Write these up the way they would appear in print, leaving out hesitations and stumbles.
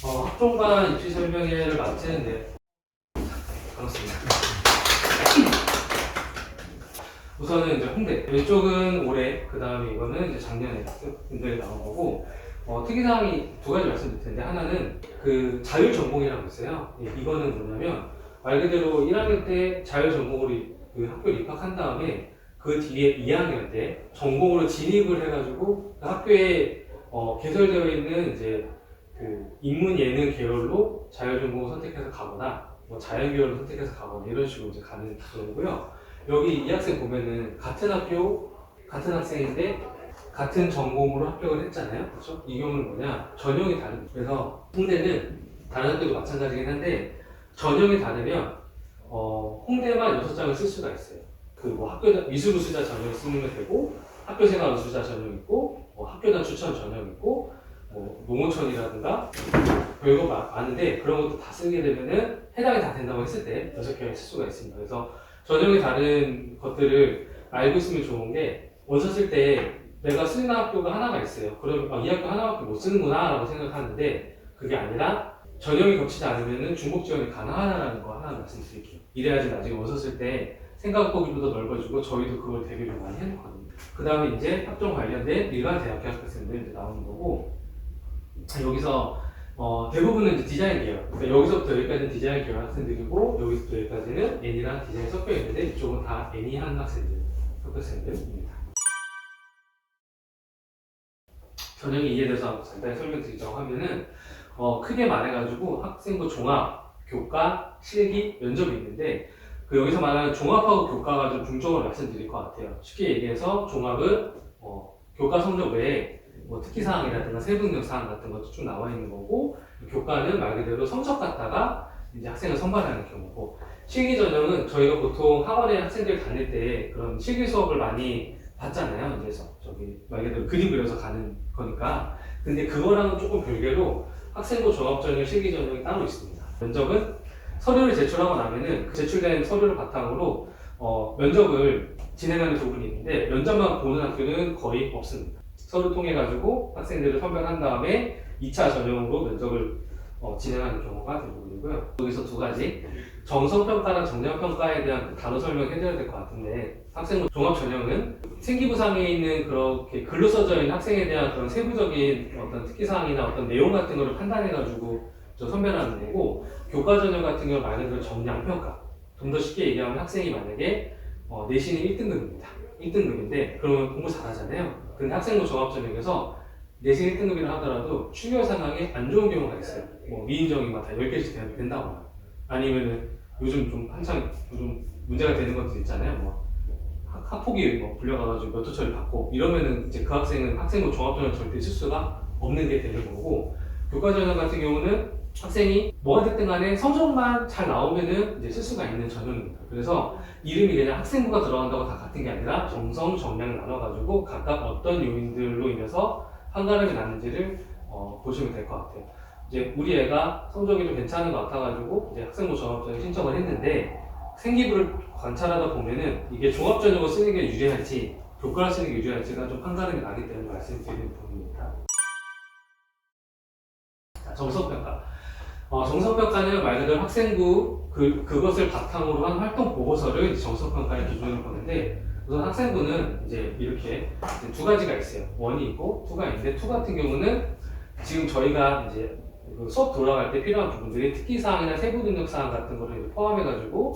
학종반 입시 설명회를 마치는데 반갑습니다. 우선은 이제 홍대 왼쪽은 올해, 그 다음에 이거는 이제 작년에 학생들이 나온 거고, 특이사항이 두 가지 말씀드릴 텐데, 하나는 그 자율전공이라고 있어요. 이거는 뭐냐면 말 그대로 1학년 때 자율전공으로 그 학교에 입학한 다음에 그 뒤에 2학년 때 전공으로 진입을 해가지고 그 학교에 개설되어 있는 이제 그 인문 예능 계열로 자율전공을 선택해서 가거나 뭐 자연 계열로 선택해서 가거나 이런 식으로 이제 가는 경우고요. 여기 이 학생 보면은 같은 학교 같은 학생인데 같은 전공으로 합격을 했잖아요. 그렇죠? 이 경우는 뭐냐? 전형이 다릅니다. 그래서 홍대는 다른 학교도 마찬가지긴 한데 전형이 다르면 홍대만 6장을 쓸 수가 있어요. 그 뭐 학교단 미술 우수자 전형 쓰면 되고, 학교 생활 우수자 전형 있고, 뭐 학교단 추천 전형 있고, 뭐 농어촌이라든가 별거 많은데 그런 것도 다 쓰게 되면은 해당이 다 된다고 했을 때 6개를 쓸 수가 있습니다. 그래서 전형이 다른 것들을 알고 있으면 좋은 게, 원서 쓸 때 내가 쓰는 학교가 하나가 있어요. 그럼 이 학교 하나밖에 못 쓰는구나 라고 생각하는데, 그게 아니라 전형이 겹치지 않으면 중복 지원이 가능하다는 거 하나 말씀드릴게요. 이래야지 나중에 원서 쓸 때 생각 폭이 더 넓어지고 저희도 그걸 되게 좀 많이 해놓거든요. 그 다음에 이제 학종 관련된 일반 대학교 학생들 이제 나오는 거고, 여기서 대부분은 이제 디자인 계열, 그러니까 여기서부터 여기까지는 디자인 계열 학생들이고, 여기서부터 여기까지는 N이랑 디자인 섞여 있는데 이쪽은 다 N이 한 학생들, 학생들입니다. 전형이 이해돼서 간단히 설명드리자고 하면은 크게 말해가지고 학생부 종합, 교과, 실기, 면접이 있는데, 그 여기서 말하는 종합하고 교과가 좀 중점을 말씀드릴 것 같아요. 쉽게 얘기해서 종합은 교과 성적 외에 뭐 특기사항이라든가 세부능력 사항 같은 것도 쭉 나와 있는 거고, 교과는 말 그대로 성적 갖다가 이제 학생을 선발하는 경우고, 실기 전형은 저희가 보통 학원에 학생들 다닐 때 그런 실기 수업을 많이 봤잖아요. 그래서 저기 말 그대로 그림 그려서 가는 거니까. 근데 그거랑은 조금 별개로 학생부 종합전형, 실기 전형이 따로 있습니다. 면접은 서류를 제출하고 나면은 그 제출된 서류를 바탕으로 면접을 진행하는 부분이 있는데, 면접만 보는 학교는 거의 없습니다. 서류 통해 가지고 학생들을 선별한 다음에 2차 전형으로 면접을 진행하는 경우가 대부분이고요. 여기서 두 가지, 정성평가랑 정량평가에 대한 단어 설명해드려야 될 것 같은데, 학생부 종합 전형은 생기부상에 있는 그렇게 글로 써져 있는 학생에 대한 그런 세부적인 어떤 특기사항이나 어떤 내용 같은 거를 판단해가지고 선별하는 거고, 교과 전형 같은 경우 말 그대로 정량평가. 좀 더 쉽게 얘기하면 학생이 만약에 내신이 1등급입니다. 1등급인데 그러면 공부 잘하잖아요. 근데 학생부 종합 전형에서 내신 1등급이라 하더라도 출결 상황에 안 좋은 경우가 있어요. 뭐 미인정이 막 다 10개씩 된다거나, 아니면은 요즘 좀 한창 요즘 문제가 되는 것들 있잖아요. 뭐 학폭이 불려가가지고 몇 호 처리 받고 이러면은 이제 그 학생은 학생부 종합 전형 절대 쓸 수가 없는 게 되는 거고, 교과 전형 같은 경우는 학생이 뭐가 됐든 간에 성적만 잘 나오면은 이제 쓸 수가 있는 전형입니다. 그래서 이름이 그냥 학생부가 들어간다고 다 같은 게 아니라 정성, 정량 나눠가지고 각각 어떤 요인들로 인해서 한가름이 나는지를 보시면 될 것 같아요. 이제 우리 애가 성적이 좀 괜찮은 것 같아가지고 이제 학생부 종합전형 신청을 했는데, 생기부를 관찰하다 보면은 이게 종합전형을 쓰는 게 유리할지 교과를 쓰는 게 유리할지가 좀 한가름이 나기 때문에 말씀드리는 부분입니다. 자, 정성평가. 정성평가는 말 그대로 학생부 그것을 바탕으로 한 활동 보고서를 정성평가의 기준으로 보는데, 우선 학생부는 이제 이렇게 이제 두 가지가 있어요. 1이 있고 2가 있는데, 2 같은 경우는 지금 저희가 이제 수업 돌아갈 때 필요한 부분들이 특기사항이나 세부능력사항 같은 거를 이제 포함해가지고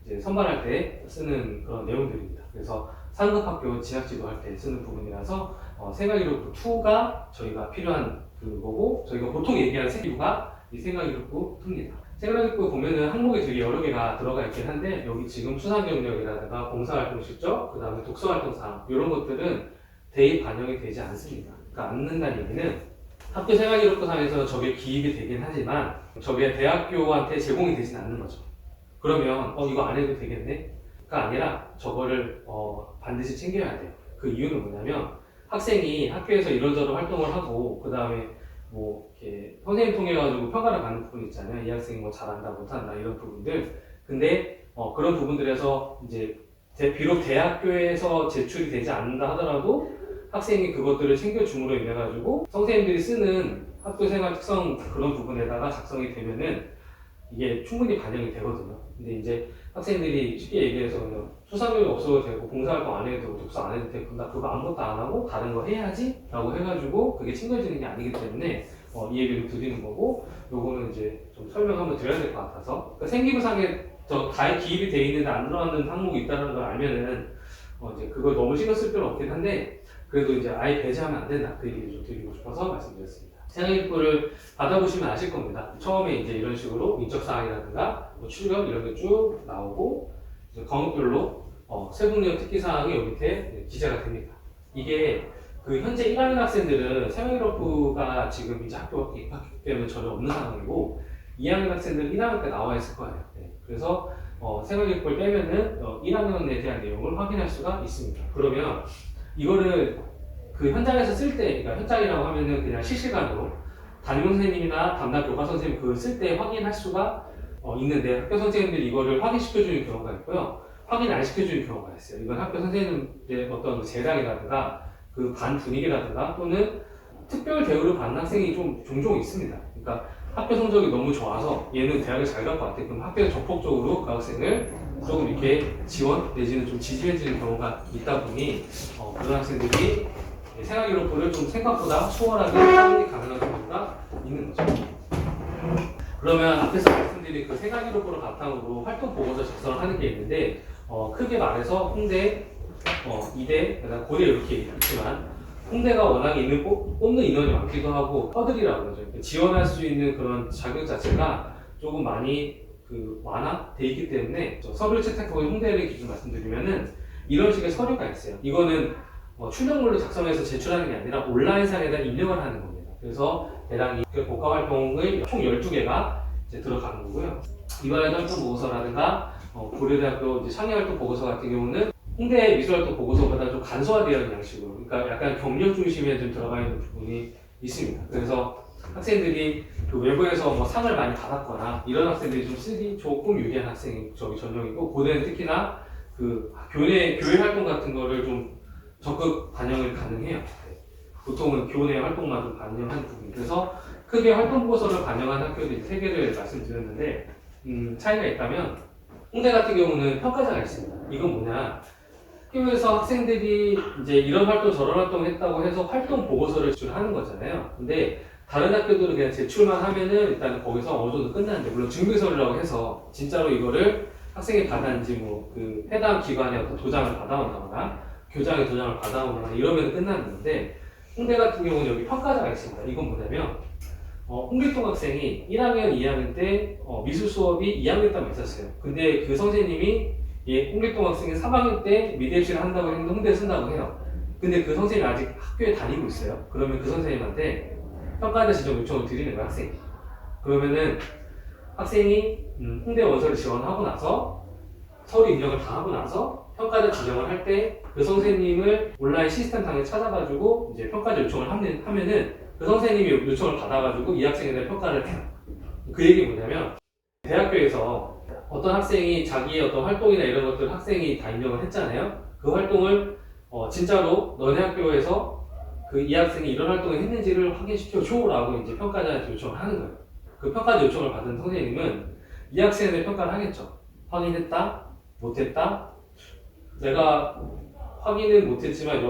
이제 선발할 때 쓰는 그런 내용들입니다. 그래서 상급학교 진학지도 할 때 쓰는 부분이라서 생활기록부 2가 저희가 필요한 그거고, 저희가 보통 얘기하는 생기부가 이 생활기록부 2입니다. 생활기록부 보면은 항목이 되게 여러 개가 들어가 있긴 한데, 여기 지금 수상경력이라든가 봉사활동 실적, 그 다음에 독서활동사항 이런 것들은 대입 반영이 되지 않습니다. 그러니까 않는다는 얘기는 학교 생활기록부상에서 저게 기입이 되긴 하지만 저게 대학교한테 제공이 되진 않는 거죠. 그러면 이거 안 해도 되겠네? 가 아니라 저거를 반드시 챙겨야 돼요. 그 이유는 뭐냐면, 학생이 학교에서 이런저런 활동을 하고 그 다음에 뭐 이렇게 선생님 통해 가지고 평가를 받는 부분 있잖아요. 이 학생이 뭐 잘한다 못한다 이런 부분들. 근데 그런 부분들에서 이제 비록 대학교에서 제출이 되지 않는다 하더라도 학생이 그것들을 챙겨줌으로 인해 가지고 선생님들이 쓰는 학교생활 특성 그런 부분에다가 작성이 되면은 이게 충분히 반영이 되거든요. 근데 이제 학생들이 쉽게 얘기해서 그냥 수상료가 없어도 되고 봉사활동 안 해도 되고 독서 안 해도 되고 나 그거 아무것도 안 하고 다른 거 해야지 라고 해가지고 그게 챙겨지는 게 아니기 때문에 이 얘기를 드리는 거고, 요거는 이제 좀 설명 한번 드려야 될 것 같아서. 그러니까 생기부상에 다 기입이 돼 있는데 안 들어가는 항목이 있다는 걸 알면은 이제 그걸 너무 신경 쓸 필요는 없긴 한데, 그래도 이제 아예 배제하면 안 된다, 그 얘기를 좀 드리고 싶어서 말씀드렸습니다. 생활기록부를 받아보시면 아실 겁니다. 처음에 이제 이런 식으로 인적사항이라든가 뭐 출력 이런 게 쭉 나오고, 이제 과목별로 세분력 특기사항이 여기 밑에 기재가 됩니다. 이게 그 현재 1학년 학생들은 생활기록부가 지금 이제 학교 입학했기 때문에 전혀 없는 상황이고, 2학년 학생들은 1학년 때 나와 있을 거예요. 네. 그래서 생활기록부를 빼면은 1학년에 대한 내용을 확인할 수가 있습니다. 그러면 이거를 그 현장에서 쓸 때, 그러니까 현장이라고 하면은 그냥 실시간으로 담임 선생님이나 담당 교과 선생님 그걸 쓸 때 확인할 수가 있는데, 학교 선생님들이 이거를 확인시켜주는 경우가 있고요, 확인 안 시켜주는 경우가 있어요. 이건 학교 선생님의 어떤 제작이라든가 그 반 분위기라든가 또는 특별 대우를 받는 학생이 좀 종종 있습니다. 그러니까 학교 성적이 너무 좋아서 얘는 대학을 잘 갈 것 같아. 그럼 학교에 적극적으로 그 학생을 조금 이렇게 지원 내지는 좀 지지해주는 경우가 있다 보니 그런 학생들이 생활기록부를 좀 생각보다 수월하게 확인이 가능한 경우가 있는 거죠. 그러면 앞에서 말씀드린 그 생활기록부를 바탕으로 활동 보고서 작성을 하는 게 있는데, 크게 말해서 홍대, 이대, 고대 이렇게 있지만 홍대가 워낙 뽑는 인원이 많기도 하고 허들이라고 그러죠. 그러니까 지원할 수 있는 그런 자격 자체가 조금 많이 완화돼 있기 때문에 서류 채택하고 홍대를 기준 말씀드리면은 이런 식의 서류가 있어요. 이거는 출력물로 작성해서 제출하는 게 아니라 온라인상에다 입력을 하는 겁니다. 그래서 대략 복합활동을 총 12개가 이제 들어가는 거고요. 이번에 활동 보고서라든가 고려대학교 이제 창의활동 보고서 같은 경우는 홍대 미술활동 보고서보다 좀 간소화되어 양식으로, 그러니까 약간 경력 중심에 좀 들어가 있는 부분이 있습니다. 그래서 학생들이 그 외부에서 뭐 상을 많이 받았거나 이런 학생들이 좀 쓰기 조금 유리한 학생이 전형이고, 고대는 특히나 그 교회 활동 같은 거를 좀 적극 반영을 가능해요. 보통은 교내 활동만 좀 반영하는 부분. 그래서 크게 활동 보고서를 반영한 학교들이 3개를 말씀드렸는데, 차이가 있다면 홍대 같은 경우는 평가자가 있습니다. 이건 뭐냐? 학교에서 학생들이 이제 이런 활동 저런 활동을 했다고 해서 활동 보고서를 제출하는 거잖아요. 근데 다른 학교들은 그냥 제출만 하면은 일단 거기서 어느 정도 끝나는데, 물론 증빙서류라고 해서 진짜로 이거를 학생이 받았는지 뭐 그 해당 기관의 어떤 도장을 받아온다거나 교장의 도장을 받아오거나 이러면 끝나는데, 홍대 같은 경우는 여기 평가자가 있습니다. 이건 뭐냐면 홍길동 학생이 1학년, 2학년 때 미술 수업이 2학년 때만 있었어요. 근데 그 선생님이 홍길동 학생이 3학년 때 미대입시를 한다고 했는데 홍대에 쓴다고 해요. 근데 그 선생님이 아직 학교에 다니고 있어요. 그러면 그 선생님한테 평가자 지정 요청을 드리는 거예요, 학생이. 그러면은 학생이 홍대 원서를 지원하고 나서 서류 입력을 다 하고 나서 평가자 지정을 할 때 그 선생님을 온라인 시스템 상에 찾아가지고 이제 평가자 요청을 하면은 그 선생님이 요청을 받아가지고 이 학생에 대한 평가를 해요. 그 얘기 뭐냐면, 대학교에서 어떤 학생이 자기의 어떤 활동이나 이런 것들 학생이 다 입력을 했잖아요. 그 활동을 진짜로 너네 학교에서 그 이 학생이 이런 활동을 했는지를 확인시켜줘라고 이제 평가자한테 요청을 하는 거예요. 그 평가자 요청을 받은 선생님은 이 학생에 대해 평가를 하겠죠. 확인했다, 못했다, 내가 확인은 못했지만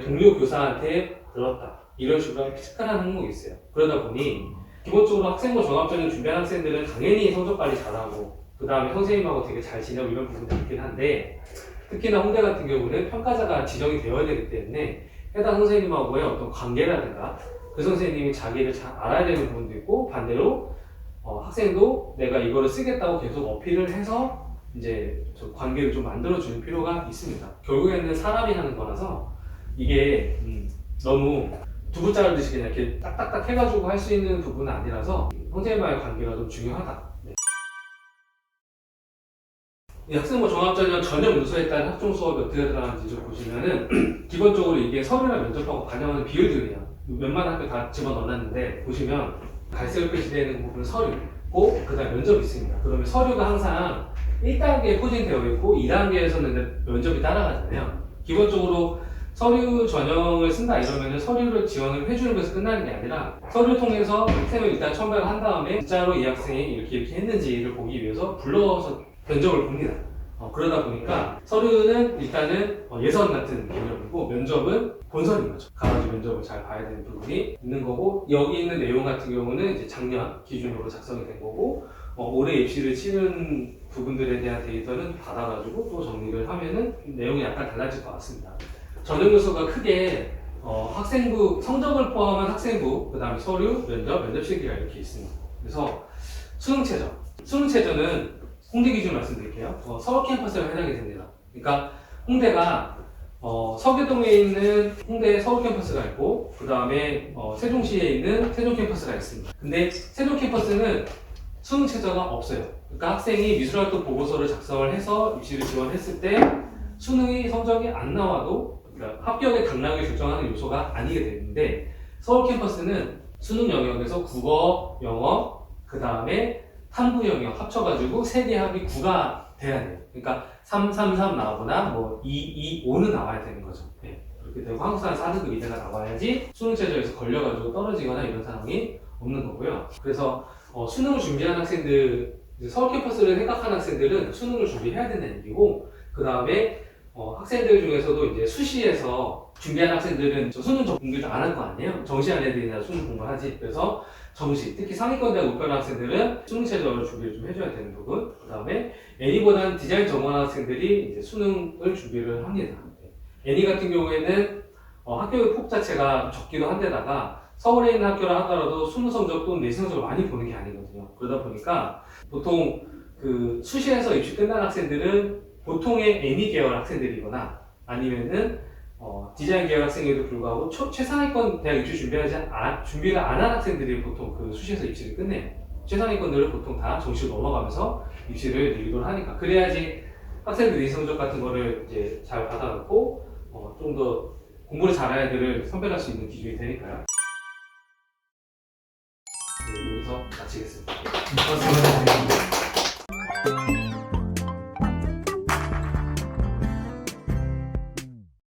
동료 교사한테 들었다, 이런 식으로 체크하는 항목이 있어요. 그러다 보니 기본적으로 학생부 종합전형 준비한 학생들은 당연히 성적 관리 잘하고 그 다음에 선생님하고 되게 잘 지내고 이런 부분이 있긴 한데, 특히나 홍대 같은 경우는 평가자가 지정이 되어야 되기 때문에 해당 선생님하고의 어떤 관계라든가 그 선생님이 자기를 잘 알아야 되는 부분도 있고, 반대로 학생도 내가 이거를 쓰겠다고 계속 어필을 해서 이제 관계를 좀 만들어주는 필요가 있습니다. 결국에는 사람이 하는 거라서 이게 너무 두부 자르듯이 그냥 이렇게 딱딱딱 해가지고 할 수 있는 부분은 아니라서 선생님과의 관계가 좀 중요하다. 네. 이 학생부 종합전형 전형 문서에 따른 학종 수업이 어떻게 들어가는지 좀 보시면은 기본적으로 이게 서류나 면접하고 반영하는 비율들이에요. 웬만한 학교 다 집어넣어놨는데 보시면 갈색으로 표시되는 부분은 서류고 그 다음 면접이 있습니다. 그러면 서류가 항상 1단계에 포진되어 있고 2단계에서는 면접이 따라가잖아요. 기본적으로 서류 전형을 쓴다 이러면 서류를 지원을 해주는 것에서 끝나는 게 아니라 서류를 통해서 학생을 일단 첨가를 한 다음에 진짜로 이 학생이 이렇게 했는지를 보기 위해서 불러서 면접을 봅니다. 그러다 보니까 서류는 일단은 예선 같은 개념이고 면접은 본선인 거죠. 가가지고 면접을 잘 봐야 되는 부분이 있는 거고, 여기 있는 내용 같은 경우는 이제 작년 기준으로 작성이 된 거고, 올해 입시를 치른 부분들에 대한 데이터는 받아가지고 또 정리를 하면은 내용이 약간 달라질 것 같습니다. 전형 요소가 크게 학생부, 성적을 포함한 학생부, 그 다음에 서류, 면접 실기가 이렇게 있습니다. 그래서 수능 최저. 수능 최저는 홍대 기준 말씀드릴게요. 서울 캠퍼스에 해당이 됩니다. 그러니까 홍대가 서교동에 있는 홍대 서울 캠퍼스가 있고, 그 다음에 세종시에 있는 세종 캠퍼스가 있습니다. 근데 세종 캠퍼스는 수능 최저가 없어요. 그러니까 학생이 미술활동 보고서를 작성을 해서 입시를 지원했을 때 수능이 성적이 안 나와도, 그러니까 합격의 당락을 결정하는 요소가 아니게 되는데, 서울 캠퍼스는 수능 영역에서 국어, 영어, 그 다음에 탐구 영역 합쳐가지고 3개 합이 9가 돼야 돼요. 그러니까 3, 3, 3 나오거나 2, 2, 5는 나와야 되는 거죠. 네. 그렇게 되고 한국사는 4등급 이내가 나와야지 수능 최저에서 걸려가지고 떨어지거나 이런 상황이 없는 거고요. 그래서 수능을 준비한 학생들, 서울 캠퍼스를 생각하는 학생들은 수능을 준비해야 된다는 얘기고, 그 다음에 학생들 중에서도 이제 수시에서 준비한 학생들은 수능 공부를 안 할 거 아니에요? 정시한 애들이나 수능 공부를 하지. 그래서 정시, 특히 상위권 대학 목표하는 학생들은 수능 최저를 준비를 좀 해줘야 되는 부분. 그 다음에 애니보다는 디자인 전공하는 학생들이 이제 수능을 준비를 합니다. 애니 같은 경우에는 학교의 폭 자체가 적기도 한데다가 서울에 있는 학교를 하더라도 수능 성적 또는 내신 성적을 많이 보는 게 아니거든요. 그러다 보니까 보통 그 수시에서 입시 끝난 학생들은 보통의 애니 계열 학생들이거나 아니면은 디자인 계열 학생에도 불구하고 최상위권 대학 입시 준비를 안 한 학생들이 보통 그 수시에서 입시를 끝내요. 최상위권들을 보통 다 정시로 넘어가면서 입시를 유도를 하니까, 그래야지 학생들 내신 성적 같은 거를 이제 잘 받아놓고 좀 더 공부를 잘한 애들을 선별할 수 있는 기준이 되니까요. 네, 여기서 마치겠습니다. 고맙습니다.